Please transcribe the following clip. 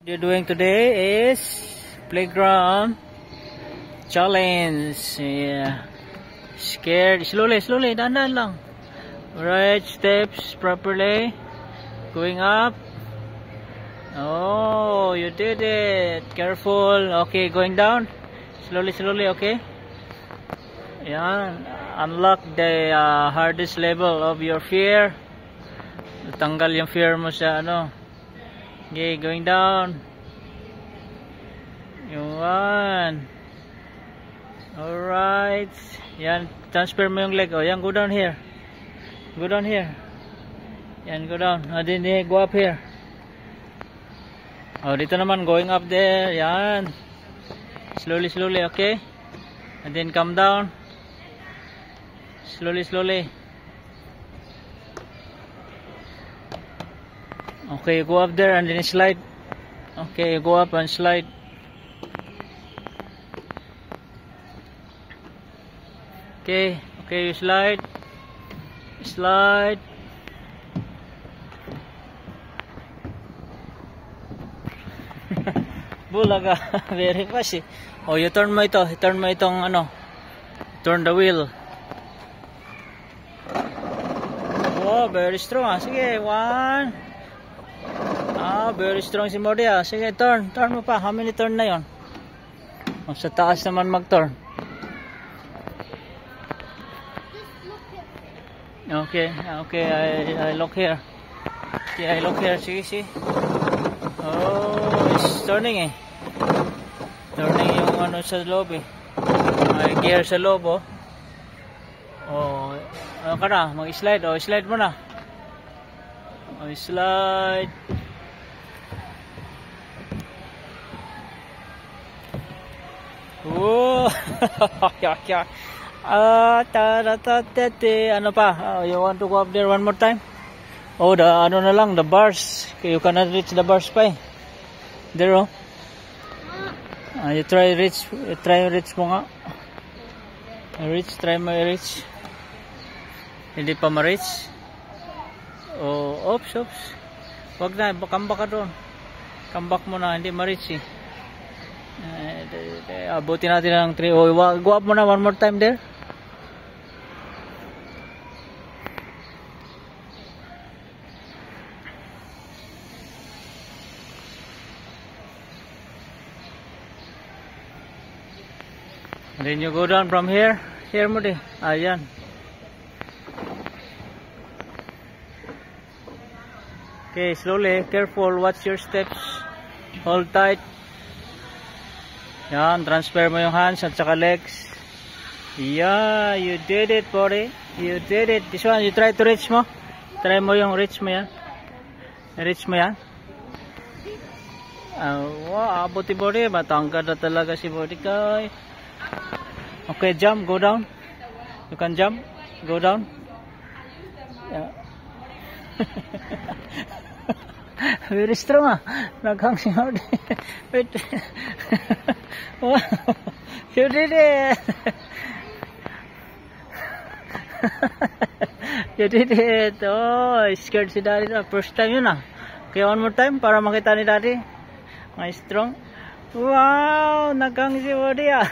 You're doing today is playground challenge. Yeah. Scared. Slowly, dandan lang. Right steps properly. Going up. Oh, you did it. Careful. Okay, going down. Slowly, okay. Yan. Unlock the hardest level of your fear. Tanggal yung fear mo sa ano. Okay, going down. Yan. Alright. Yan, transfer mo yung leg. Oh, yan, go down here. Go down here. Yan, go down. And then go up here. Oh, dito naman, going up there. Yan. Slowly, okay? And then come down. Slowly. Okay, you go up there and then slide. Okay, you go up and slide. Okay, you slide. Bulaga, very fast eh. Oh, you turn mo ito. Turn mo itong ano. Turn the wheel. Oh, very strong ah. Sige, one. Very strong si Modi ah. Sige, turn mo pa. How many turn na yon? Oh, sa taas naman mag-turn. Okay, I look here. Okay, I look here. See. Oh, it's turning eh. Turning yung ano sa loob eh. May gear sa loob oh. Oh, ano ka na? Mag-slide. Oh, slide mo na. Oh, slide. Oh, ano pa? You want to go up there one more time? Oh, the ano na lang, the bars. Okay, you cannot reach the bars pa eh. There oh. You try reach mo nga. Try mo reach. Hindi pa ma-reach. Oh, oops. Wag na, come back ka doon. Come back mo na, hindi ma-reach eh. Abutin natin ng 3. Oh, go up mo na one more time there. And then you go down from here. Here mo di. Ayan. Okay, slowly, careful, watch your steps. Hold tight. Yan, transfer mo yung hands at saka legs. Yeah, you did it, buddy. You did it. This one, you try to reach mo. Try mo yung reach mo yan. Reach mo yan. Wow, abuti body. Matangkad na talaga si body kay. Okay, jump, go down. You can jump, go down. Yeah. Very strong ah. Naghang si Hardy. Wait. Wow. You did it. You did it. Oh, scared si Daddy na. First time yun ah. Okay, one more time para makita ni Daddy. May strong. Wow, naghang si Hardy ah.